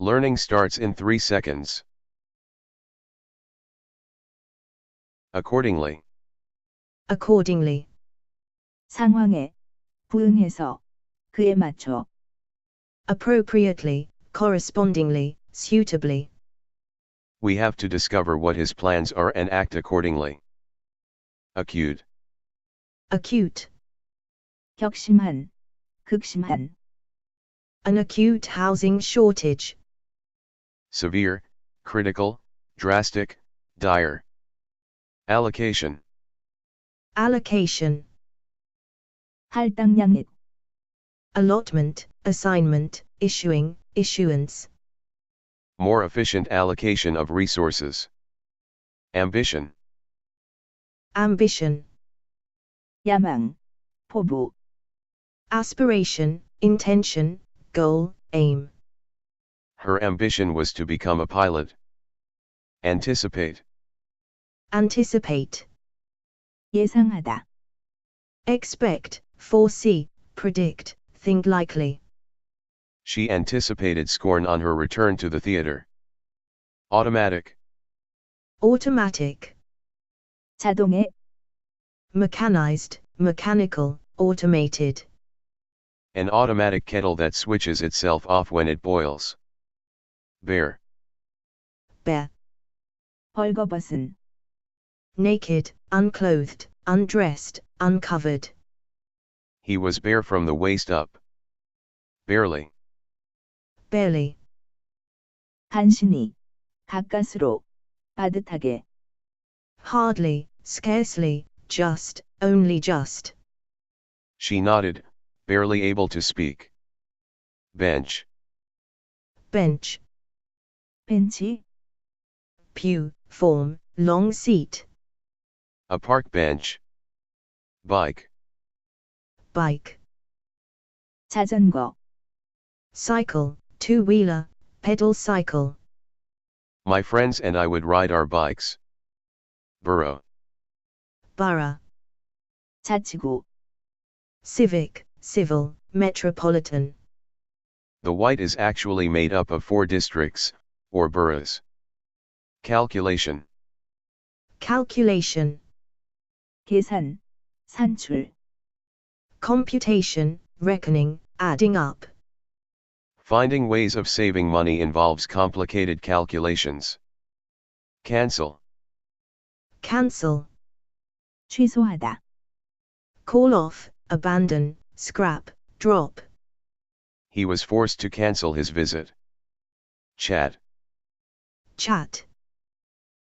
Learning starts in 3 seconds. Accordingly. Accordingly. 상황에 부응해서 그에 맞춰 Appropriately, correspondingly, suitably. We have to discover what his plans are and act accordingly. Acute. Acute. 격심한, 극심한. An acute housing shortage. Severe, critical, drastic, dire. Allocation. Allocation. 할당량액. Allotment, assignment, issuing, issuance. More efficient allocation of resources. Ambition. Ambition. 야망, 포부. Aspiration, intention, goal, aim. Her ambition was to become a pilot. Anticipate. Anticipate. 예상하다. Expect, foresee, predict, think likely. She anticipated scorn on her return to the theater. Automatic. Automatic. 자동의, Mechanized, mechanical, automated. An automatic kettle that switches itself off when it boils. Bare. Bare. 벌거벗은. Naked, unclothed, undressed, uncovered. He was bare from the waist up. Barely. Barely. 간신히, 가까스로, 빠듯하게. Hardly, scarcely, just, only just. She nodded, barely able to speak. Bench. Bench. 벤치, Pew, form, long seat. A park bench. Bike. Bike. 자전거. Cycle, two-wheeler, pedal cycle. My friends and I would ride our bikes. Borough. Borough. 자치구. Civic, civil, metropolitan. The white is actually made up of 4 districts, or boroughs. Calculation. Calculation. 계산, 산출. Computation, reckoning, adding up. Finding ways of saving money involves complicated calculations. Cancel. Cancel. 취소하다. Call off, abandon, scrap, drop. He was forced to cancel his visit. Chat. Chat.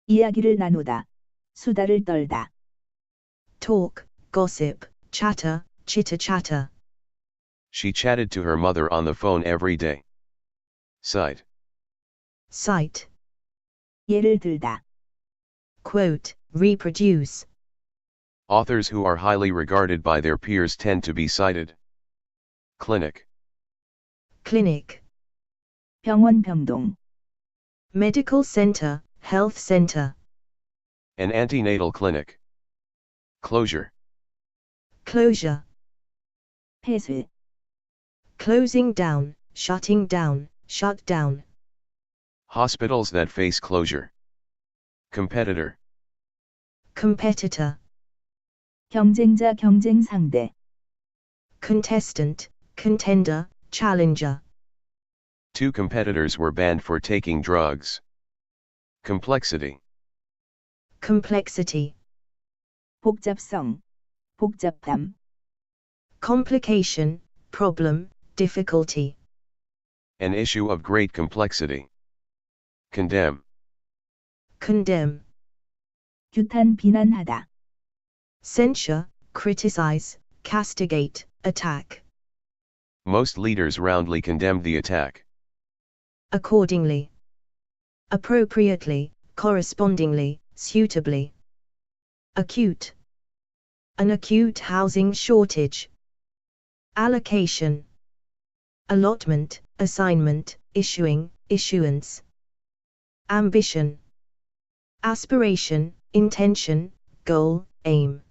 이야기를 나누다. 수다를 떨다. Talk, gossip, chatter, chitter-chatter. She chatted to her mother on the phone every day. Cite. Cite. 예를 들다. Quote, reproduce. Authors who are highly regarded by their peers tend to be cited. Clinic. Clinic. 병원 병동. Medical center, health center. An antenatal clinic. Closure. Closure. 폐쇄. Closing down, shutting down, shut down. Hospitals that face closure. Competitor. Competitor. 경쟁자 경쟁 상대. Contestant, contender, challenger. 2 competitors were banned for taking drugs. Complexity. Complexity. 복잡성. 복잡함. Complication, problem, difficulty. An issue of great complexity. Condemn. Condemn. 규탄 비난하다. Censure, criticize, castigate, attack. Most leaders roundly condemned the attack. Accordingly. Appropriately, correspondingly, suitably. Acute. An acute housing shortage. Allocation. Allotment, assignment, issuing, issuance. Ambition. Aspiration, intention, goal, aim.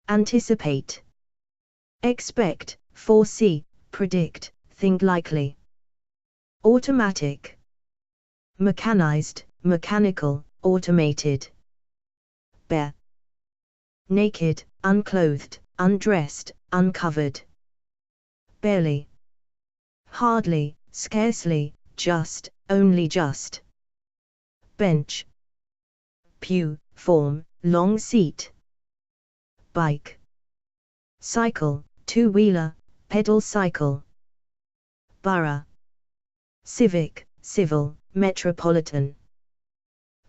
Anticipate. Expect, foresee, predict, think likely. Automatic. Mechanized, mechanical, automated. Bare. Naked, unclothed, undressed, uncovered. Barely. Hardly, scarcely, just, only just. Bench. Pew, form, long seat. Bike. Cycle, two-wheeler, pedal cycle. Borough. Civic, civil, metropolitan.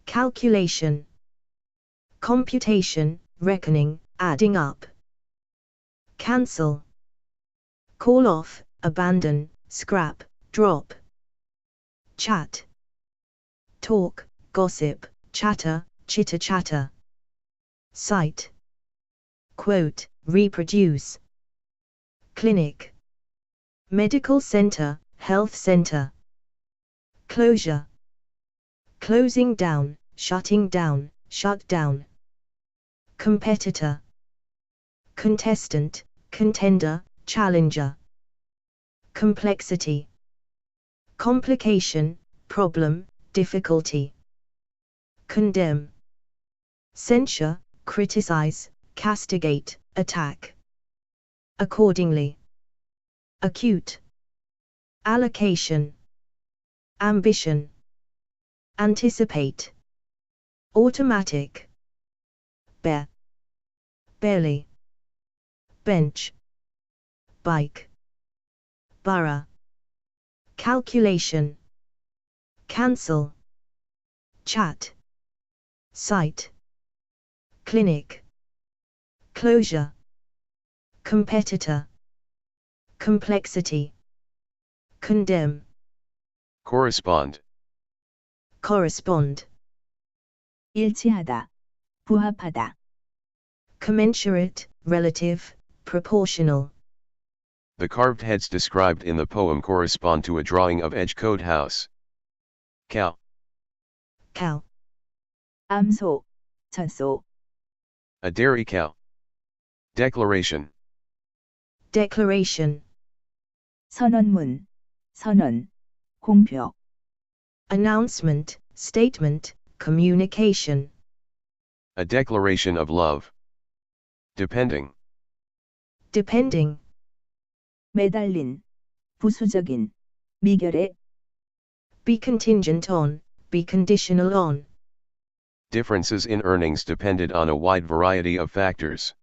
Calculation. Computation, reckoning, adding up. Cancel. Call off, abandon, scrap, drop. Chat. Talk, gossip, chatter, chitter-chatter. Cite. Quote, reproduce. Clinic. Medical center, health center. Closure. Closing down, shutting down, shut down. Competitor. Contestant, contender, challenger. Complexity. Complication, problem, difficulty. Condemn. Censure, criticize, castigate, attack. Accordingly. Acute. Allocation. Ambition. Anticipate. Automatic. Bare. Barely. Bench. Bike. Borough. Calculation. Cancel. Chat. Cite. Clinic. Closure. Competitor. Complexity. Condemn. Correspond. Correspond. 일치하다. 부합하다. Commensurate, relative, proportional. The carved heads described in the poem correspond to a drawing of Edgecote House. Cow. Cow. 암소, 젖소. A dairy cow. Declaration. Declaration. 선언문, 선언, 공표. Announcement, statement, communication. A declaration of love. Depending. Depending. 매달린, 부수적인, 미결의. Be contingent on, be conditional on. Differences in earnings depended on a wide variety of factors.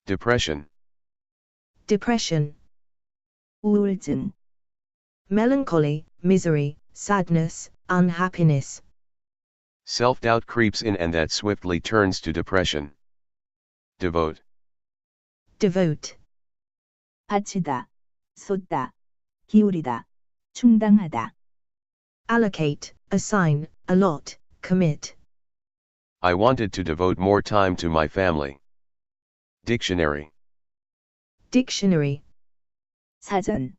Depression. Depression. 우울증. Melancholy, misery, sadness, unhappiness. Self-doubt creeps in and that swiftly turns to depression. Devote. Devote. 바치다, 쏟다, 기울이다, 충당하다. Allocate, assign, allot, commit. I wanted to devote more time to my family. Dictionary. Dictionary. 사전.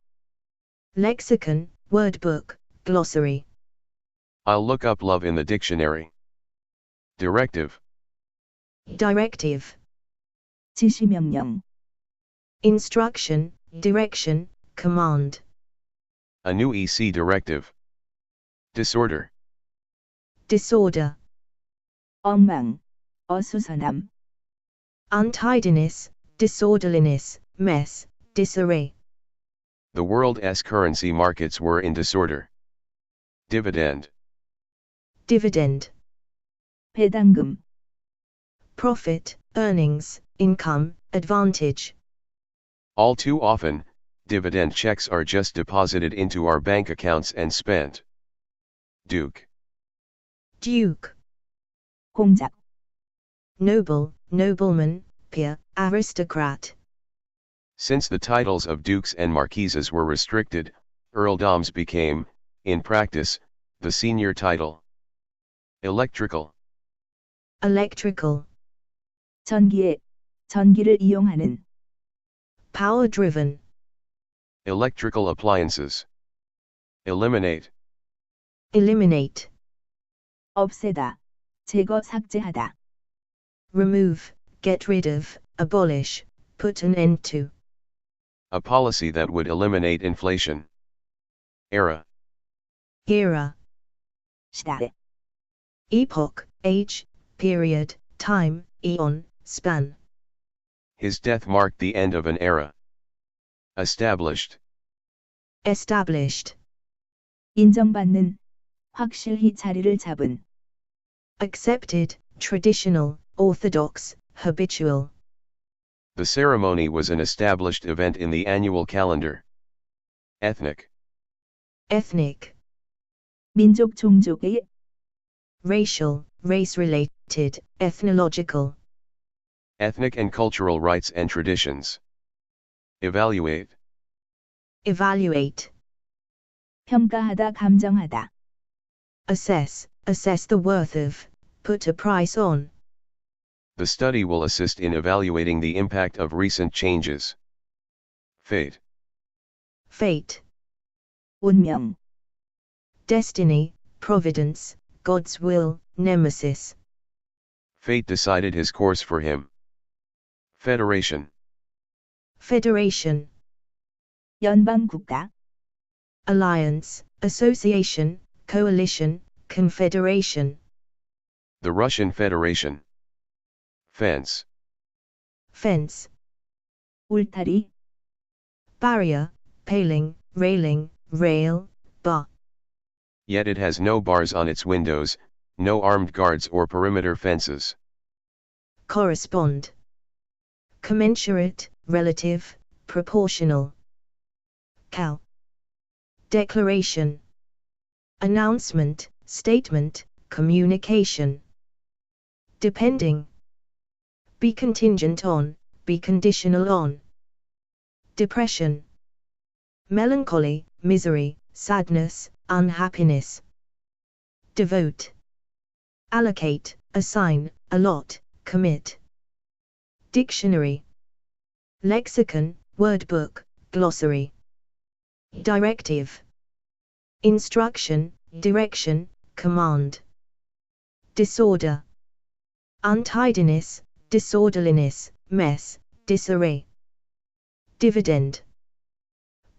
Lexicon, word book, glossary. I'll look up love in the dictionary. Directive. Directive. 지시명령. Instruction, direction, command. A new EC directive. Disorder. Disorder. 엉망, 어수선함. Untidiness, disorderliness, mess, disarray. The world's currency markets were in disorder. Dividend. Dividend. 배당금. Profit, earnings, income, advantage. All too often, dividend checks are just deposited into our bank accounts and spent. Duke. Duke. 공작. Noble, nobleman, peer, aristocrat. Since the titles of dukes and marquises were restricted, earldoms became, in practice, the senior title. Electrical. Electrical. 전기에, 전기를 이용하는. Power driven. Electrical appliances. Eliminate. Eliminate. 없애다, 제거 삭제하다. Remove, get rid of, abolish, put an end to. A policy that would eliminate inflation. Era. Era. 시대, Epoch, age, period, time, eon, span. His death marked the end of an era. Established. Established. 인정받는, 확실히 자리를 잡은, Accepted, traditional, orthodox, habitual. The ceremony was an established event in the annual calendar. Ethnic. Ethnic. 민족 종족의, Racial, race-related, ethnological. Ethnic and cultural rights and traditions. Evaluate. Evaluate. 평가하다 감정하다, Assess, assess the worth of, put a price on. The study will assist in evaluating the impact of recent changes. Fate. Fate. 운명, Destiny, providence, God's will, nemesis. Fate decided his course for him. Federation. Federation. 연방국가, Alliance, association, coalition, confederation. The Russian Federation. Fence. Fence. 울타리, Barrier, paling, railing, rail, bar. Yet it has no bars on its windows, no armed guards or perimeter fences. Correspond. Commensurate, relative, proportional. Cow. Declaration. Announcement, statement, communication. Depending. Be contingent on, be conditional on. Depression. Melancholy, misery, sadness, unhappiness. Devote. Allocate, assign, allot, commit. Dictionary. Lexicon, word book, glossary. Directive. Instruction, direction, command. Disorder. Untidiness, disorderliness, mess, disarray. Dividend.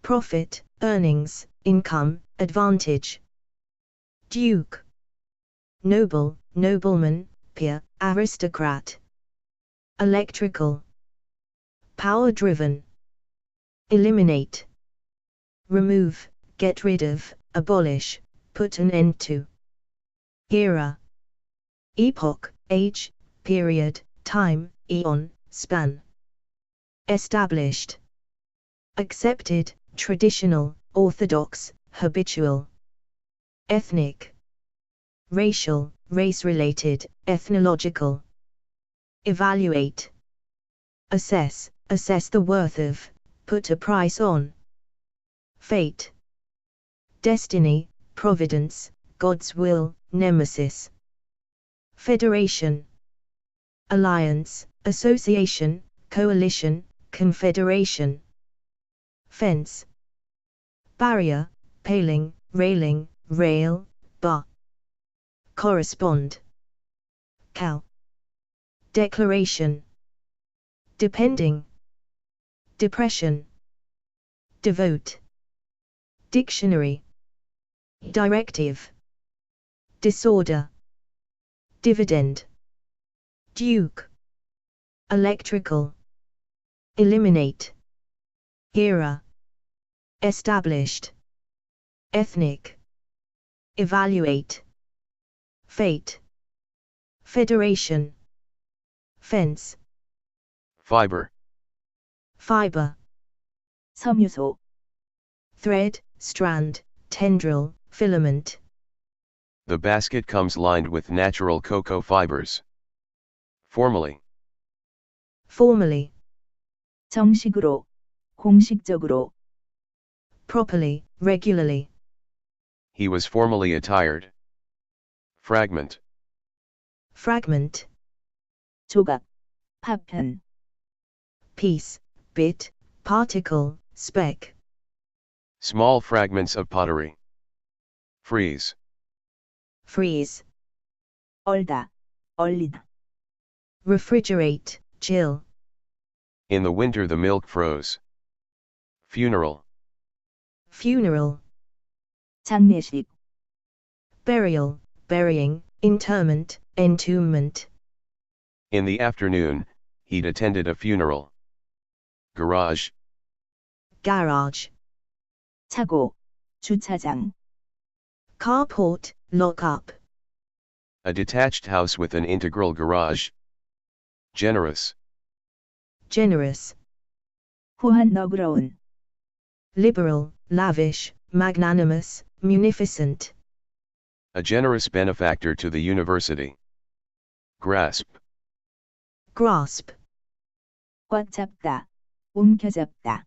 Profit, earnings, income, advantage. Duke. Noble, nobleman, peer, aristocrat. Electrical. Power-driven. Eliminate. Remove, get rid of, abolish, put an end to. Era. Epoch, age, period, time, eon, span. Established. Accepted, traditional, orthodox, habitual. Ethnic. Racial, race-related, ethnological. Evaluate. Assess, assess the worth of, put a price on. Fate. Destiny, providence, God's will, nemesis. Federation. Alliance, association, coalition, confederation. Fence. Barrier, paling, railing, rail, bar. Correspond. Cow. Declaration. Depending. Depression. Devote. Dictionary. Directive. Disorder. Dividend. Duke. Electrical. Eliminate. Era. Established. Ethnic. Evaluate. Fate. Federation. Fence. Fiber. Fiber. 섬유소, Thread, strand, tendril, filament. The basket comes lined with natural cocoa fibers. Formally. Formally. 정식으로, 공식적으로, Properly, regularly. He was formally attired. Fragment. Fragment. 조각, 파편, Piece, bit, particle, speck. Small fragments of pottery. Freeze. Freeze. 얼다, 얼리다, Refrigerate, chill. In the winter the milk froze. Funeral. Funeral. 장례식, burial, burying, interment, entombment. In the afternoon, he'd attended a funeral. Garage, Garage, 차고, 주차장. carport, lock-up. a detached house with an integral garage. Generous, Generous, 후한 너그러운. liberal, lavish, magnanimous, munificent. a generous benefactor to the university. Grasp, Grasp, 꽉 잡다, 움켜잡다.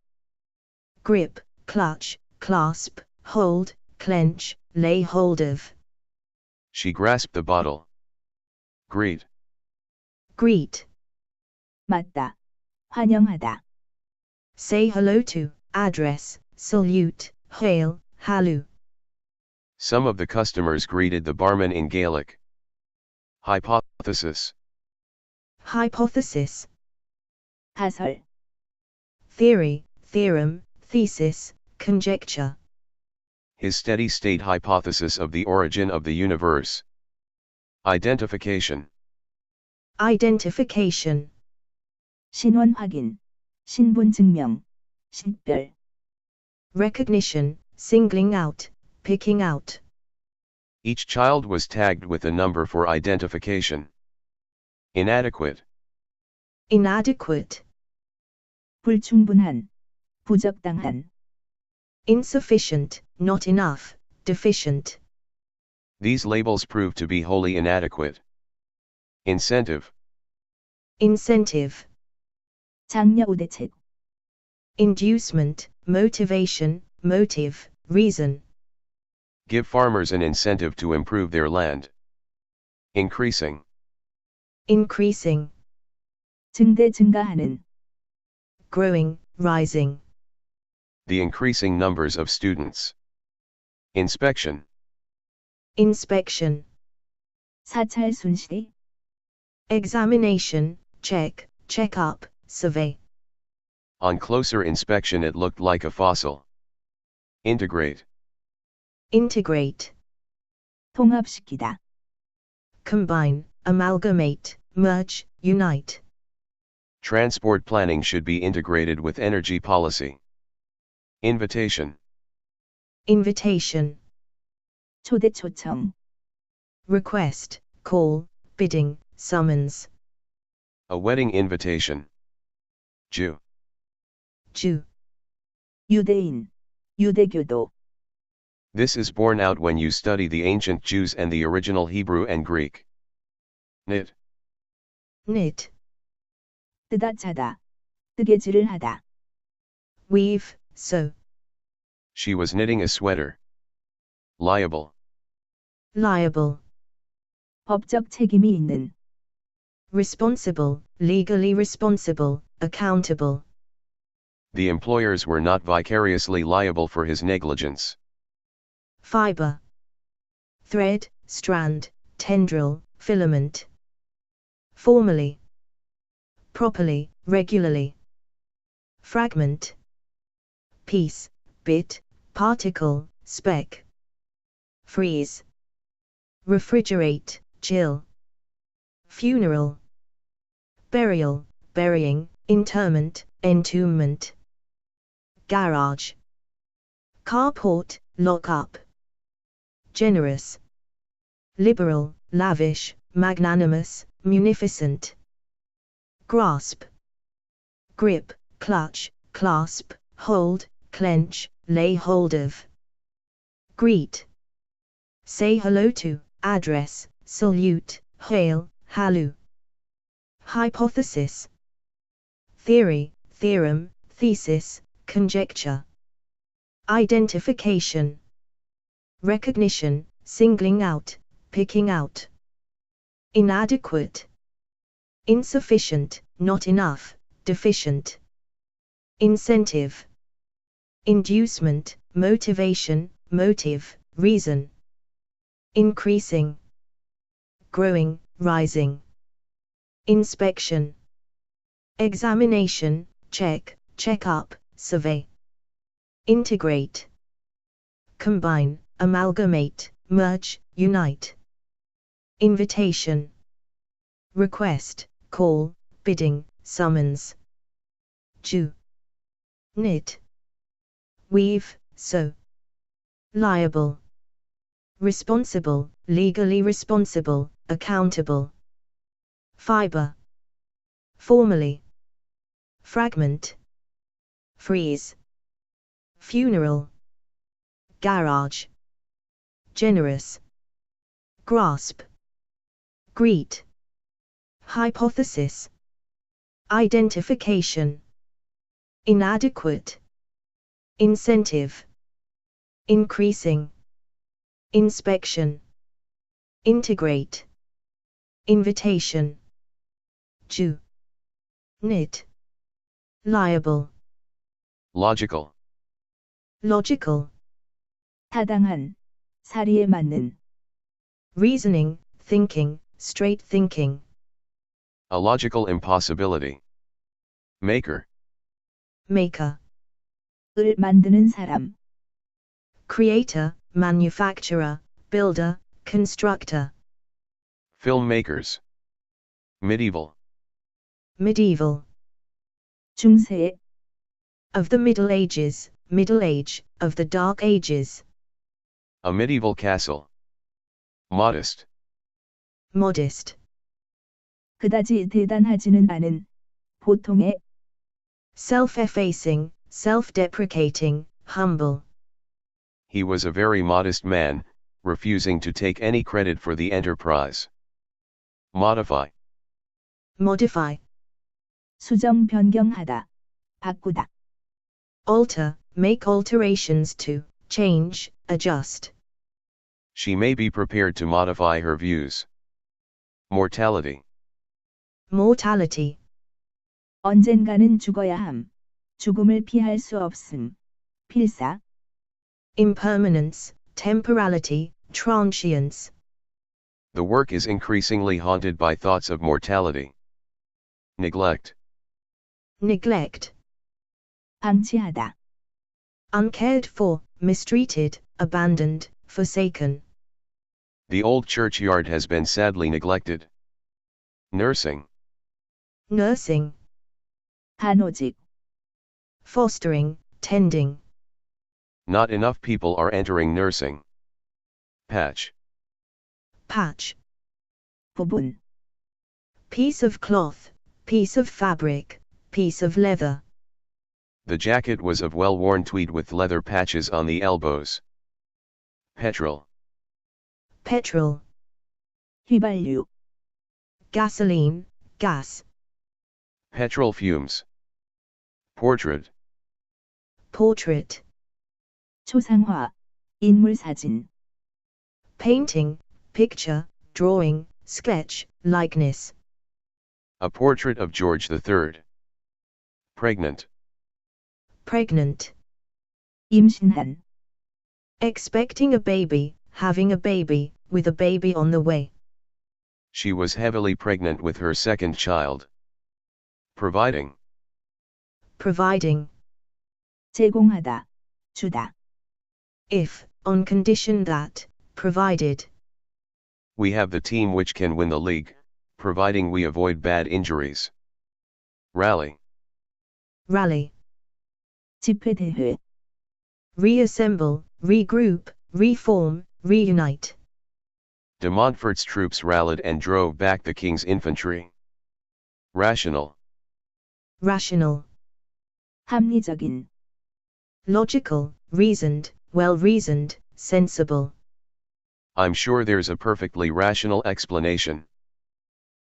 grip, clutch, clasp, hold, clench, lay hold of. she grasped the bottle. Greet, Greet, 맞다, 환영하다. say hello to, address, salute, hail, halloo. some of the customers greeted the barman in Gaelic. Hypothesis, Hypothesis, 가설, theory, theorem, thesis, conjecture. his steady-state hypothesis of the origin of the universe. Identification, Identification, 신원 확인, 신분 증명, 식별. recognition, singling out, picking out. each child was tagged with a number for identification. Inadequate, Inadequate, 불충분한, 부적당한. insufficient, not enough, deficient. these labels proved to be wholly inadequate. Incentive, Incentive, 장려 우대책. inducement, motivation, motive, reason. give farmers an incentive to improve their land. Increasing, Increasing, 증대 증가하는. growing, rising. the increasing numbers of students. Inspection, Inspection, 사찰 순시리. examination, check, check up, survey. on closer inspection it looked like a fossil. Integrate, Integrate, 통합시키다. combine, amalgamate, merge, unite. transport planning should be integrated with energy policy. Invitation, Invitation, 초대 초청. request, call, bidding, summons. a wedding invitation. Jew, Jew, 유대인, 유대교도. this is borne out when you study the ancient Jews and the original Hebrew and Greek. Knit, knit, 뜨다 짜다. 뜨개질을 하다. weave, sew. she was knitting a sweater. Liable, Liable, 법적 책임이 있는. responsible, legally responsible, accountable. the employers were not vicariously liable for his negligence. Fiber, thread, strand, tendril, filament. Formally, properly, regularly. Fragment, piece, bit, particle, speck. Freeze, refrigerate, chill. Funeral, burial, burying, interment, entombment. Garage, carport, lock up. Generous, liberal, lavish, magnanimous, munificent. Grasp, grip, clutch, clasp, hold, clench, lay hold of. Greet, say hello to, address, salute, hail, halloo. Hypothesis, theory, theorem, thesis, conjecture. Identification, recognition, singling out, picking out. Inadequate, insufficient, not enough, deficient. Incentive, inducement, motivation, motive, reason. Increasing, growing, rising. Inspection, examination, check, check up, survey. Integrate, combine, amalgamate, merge, unite. Invitation. Request, call, bidding, summons. Jew. Knit. Weave, sew. Liable. Responsible, legally responsible, accountable. Fiber. Formally. Fragment. Freeze. Funeral. Garage. Generous. Grasp. Greet. Hypothesis. Identification. Inadequate. Incentive. Increasing. Inspection. Integrate. Invitation. Jew. Knit. Liable. Logical. Logical. 타당한, 사리에 맞는. Reasoning, thinking, straight thinking. A logical impossibility. Maker. Maker. 을 만드는 사람. Creator, manufacturer, builder, constructor. Filmmakers. Medieval. Medieval. 중세. Of the Middle Ages, Middle Age, of the Dark Ages. A medieval castle. Modest. Modest. 그다지 대단하지는 않은. 보통의. Self-effacing, self-deprecating, humble. He was a very modest man, refusing to take any credit for the enterprise. Modify. Modify. 수정 변경하다. 바꾸다. Alter, make alterations to, change, adjust. She may be prepared to modify her views. Mortality. Mortality. 언젠가는 죽어야 함. 죽음을 피할 수 없음. 필사. Impermanence, temporality, transience. The work is increasingly haunted by thoughts of mortality. Neglect. Neglect. 방치하다. Uncared for, mistreated, abandoned, forsaken. The old churchyard has been sadly neglected. Nursing. Nursing. 간호직. Fostering, tending. Not enough people are entering nursing. Patch. Patch. 부분. Piece of cloth, piece of fabric, piece of leather. The jacket was of well-worn tweed with leather patches on the elbows. Petrol. Petrol. 휘발유. Gasoline, gas. Petrol fumes. Portrait. Portrait. 초상화. 인물 사진. Painting, picture, drawing, sketch, likeness. A portrait of George III. Pregnant. Pregnant. 임신한. Expecting a baby, having a baby, with a baby on the way. She was heavily pregnant with her second child. Providing. Providing. 제공하다. 주다. If, on condition that, provided. We have the team which can win the league, providing we avoid bad injuries. Rally. Rally. 집회대회. Reassemble, regroup, reform, reunite. De Montfort's troops rallied and drove back the king's infantry. Rational. Rational. 합리적인. Logical, reasoned, well-reasoned, sensible. I'm sure there's a perfectly rational explanation.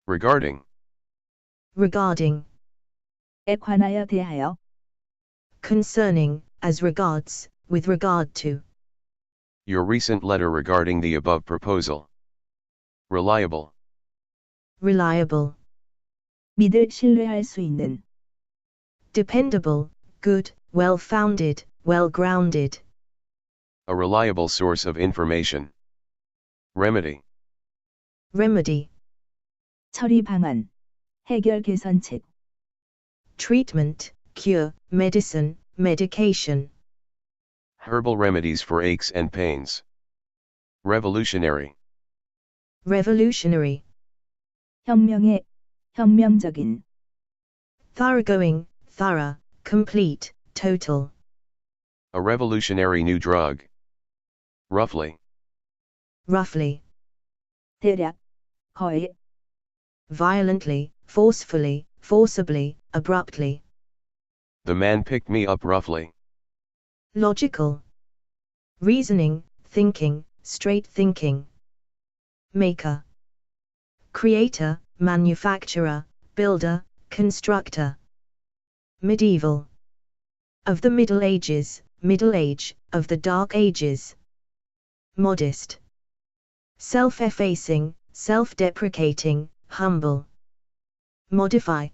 Regarding. Regarding. 에 관하여 대하여. Concerning, as regards, with regard to. Your recent letter regarding the above proposal. Reliable. Reliable. 믿을 신뢰할 수 있는. Dependable, good, well-founded, well-grounded. A reliable source of information. Remedy. Remedy. 처리 방안. 해결 개선책. Treatment, cure, medicine, medication. Herbal remedies for aches and pains. Revolutionary. revolutionary, 혁명의, 혁명적인, thoroughgoing, thorough, complete, total, A revolutionary new drug. Roughly. roughly, 대략, 거의, violently, forcefully, forcibly, abruptly, The man picked me up roughly. logical, reasoning, thinking, straight thinking, maker, creator, manufacturer, builder, constructor, medieval, of the Middle Ages, middle age, of the Dark Ages, modest, self-effacing, self-deprecating, humble, modify,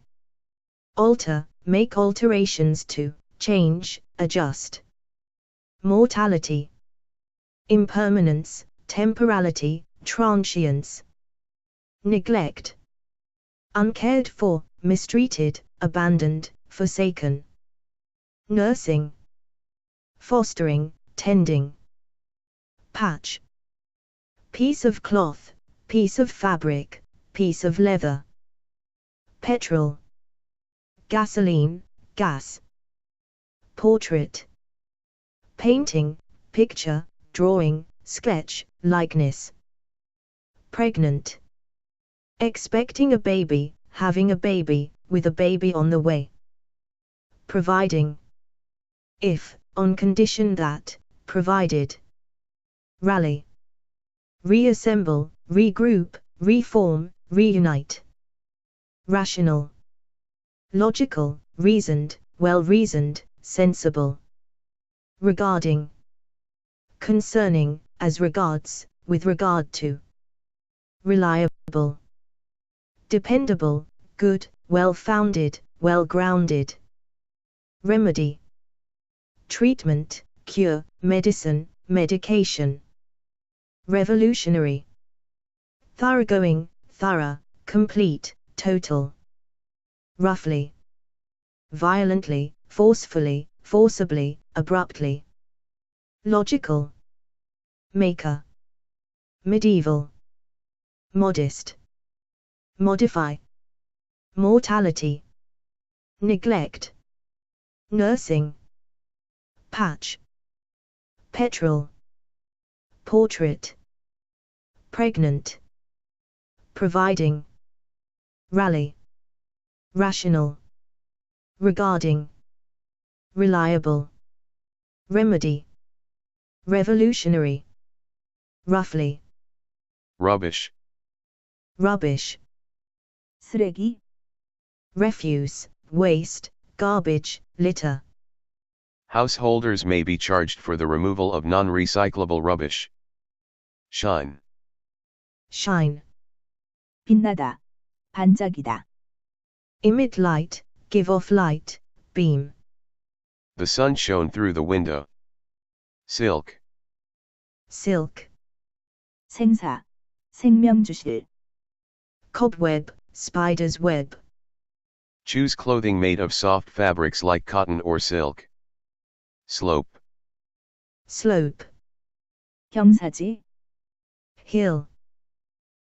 alter, make alterations to, change, adjust, mortality, impermanence, temporality, transience, neglect, uncared for, mistreated, abandoned, forsaken, nursing, fostering, tending, patch, piece of cloth, piece of fabric, piece of leather, petrol, gasoline, gas, portrait, painting, picture, drawing, sketch, likeness, pregnant, expecting a baby, having a baby, with a baby on the way, providing, if, on condition that, provided, rally, reassemble, regroup, reform, reunite, rational, logical, reasoned, well-reasoned, sensible, regarding, concerning, as regards, with regard to, reliable, dependable, good, well-founded, well-grounded, remedy, treatment, cure, medicine, medication, revolutionary, thoroughgoing, thorough, complete, total, roughly, violently, forcefully, forcibly, abruptly, logical, maker, medieval, modest, modify, mortality, neglect, nursing, patch, petrol, portrait, pregnant, providing, rally, rational, regarding, reliable, remedy, revolutionary, roughly, Rubbish. rubbish, 쓰레기, refuse, waste, garbage, litter, Householders may be charged for the removal of non-recyclable rubbish. Shine. shine, 빛나다, 반짝이다, emit light, give off light, beam, The sun shone through the window. Silk. silk, 생사, 생명 주실, cobweb, spider's web, Choose clothing made of soft fabrics like cotton or silk. Slope. slope, 경사지, hill,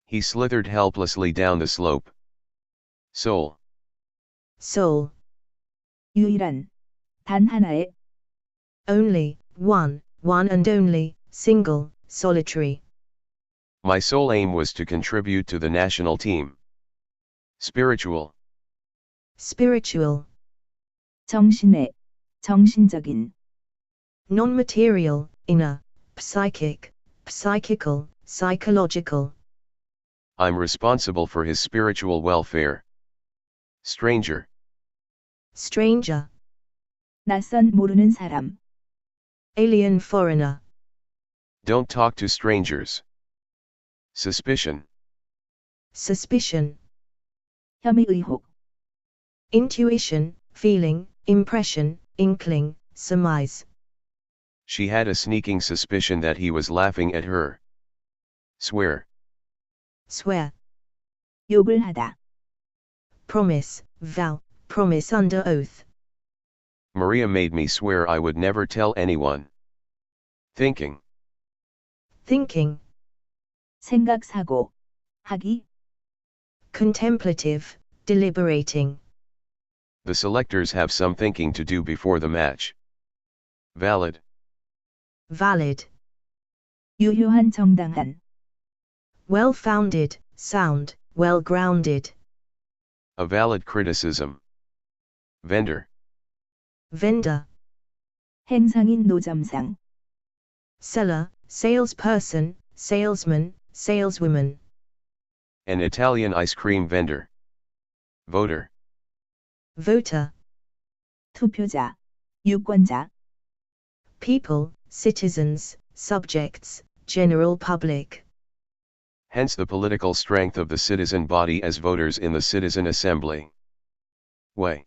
He slithered helplessly down the slope. Soul. soul, 유일한, 단 하나의, only, one and only, single, solitary, My sole aim was to contribute to the national team. Spiritual. spiritual, 정신의, 정신적인, non-material, inner, psychic, psychical, psychological, I'm responsible for his spiritual welfare. Stranger. stranger, 낯선 모르는 사람, alien foreigner, Don't talk to strangers. Suspicion. suspicion, 혐의 의혹, intuition, feeling, impression, inkling, surmise, She had a sneaking suspicion that he was laughing at her. Swear. swear, 욕을 하다, promise, vow, promise under oath, Maria made me swear I would never tell anyone. Thinking. thinking, 생각 사고, 하기, contemplative, deliberating. The selectors have some thinking to do before the match. Valid. Valid. 유효한 정당한, Well-founded, sound, well-grounded. A valid criticism. Vendor. Vendor. 행상인 노점상, Seller, salesperson, salesman, saleswoman. An Italian ice cream vendor. Voter. Voter. 투표자, 유권자, People, citizens, subjects, general public. Hence the political strength of the citizen body as voters in the citizen assembly. Way.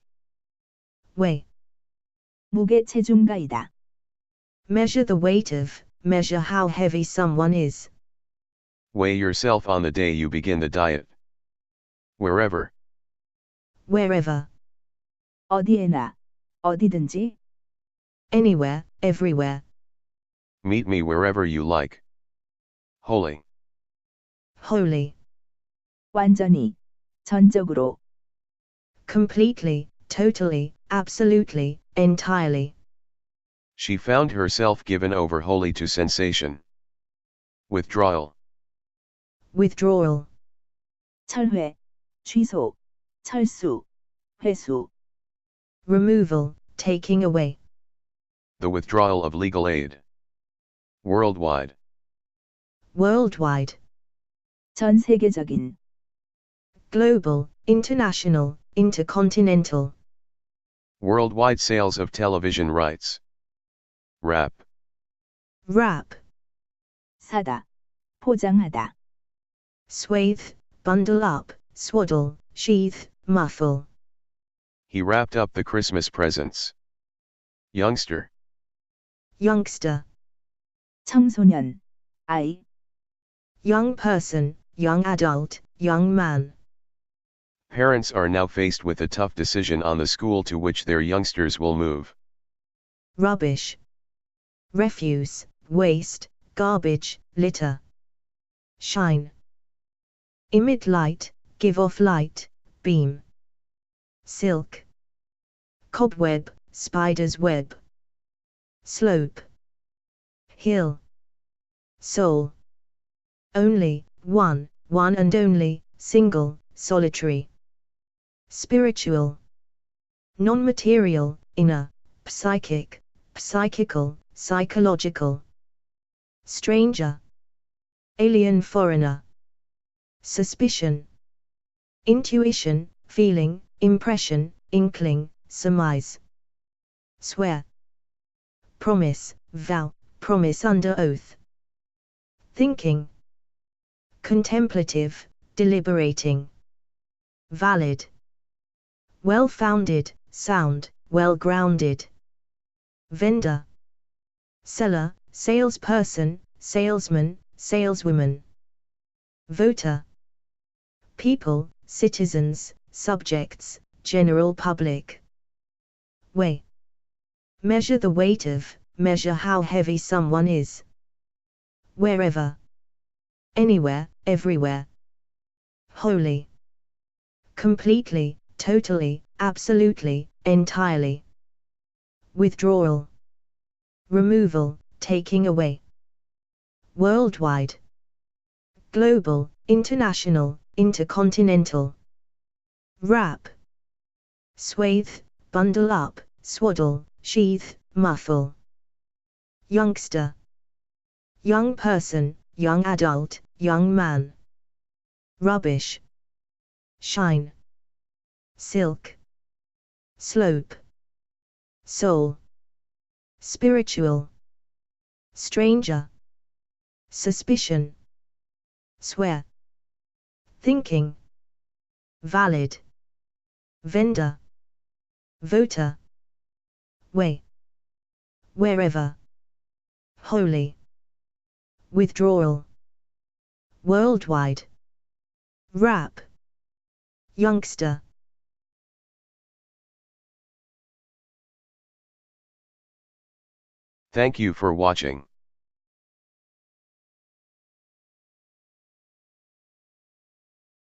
Weigh. 무게 체중가이다. Measure the weight of, measure how heavy someone is. Weigh yourself on the day you begin the diet. Wherever. Wherever. 어디에나, 어디든지, Anywhere, everywhere. Meet me wherever you like. Holy. Wholly. 완전히, 전적으로, Completely, totally, absolutely, entirely. She found herself given over wholly to sensation. Withdrawal. Withdrawal. 철회, 취소, 철수, 회수, Removal, taking away. The withdrawal of legal aid. Worldwide. Worldwide. 전 세계적인, Global, international, intercontinental. Worldwide sales of television rights. Wrap. Wrap. 사다, 포장하다, Swathe, bundle up, swaddle, sheath, muffle. He wrapped up the Christmas presents. Youngster. Youngster. 청소년, 아이, Young person, young adult, young man. Parents are now faced with a tough decision on the school to which their youngsters will move. Rubbish. Refuse, waste, garbage, litter. Shine. Emit light, give off light, beam. Silk. Cobweb, spider's web. Slope. Hill. Soul. Only, one and only, single, solitary. Spiritual. Non-material, inner, psychic, psychical, psychological. Stranger. Alien foreigner. Suspicion. Intuition, feeling, impression, inkling, surmise. Swear. Promise, vow, promise under oath. Thinking. Contemplative, deliberating. Valid. Well-founded, sound, well-grounded. Vendor. Seller, salesperson, salesman, saleswoman. Voter. People, citizens, subjects, general public. Weigh. Measure the weight of, measure how heavy someone is. Wherever. Anywhere, everywhere. Wholly. Completely, totally, absolutely, entirely. Withdrawal. Removal, taking away. Worldwide. Global, international, intercontinental. Wrap. Swathe, bundle up, swaddle, sheath, muffle. Youngster. Young person, young adult, young man. Rubbish. Shine. Silk. Slope. Soul. Spiritual. Stranger. Suspicion. Swear. Thinking. Valid. Vendor. Voter. Weigh. Wherever. Wholly. Withdrawal. Worldwide. Wrap. Youngster. Thank you for watching.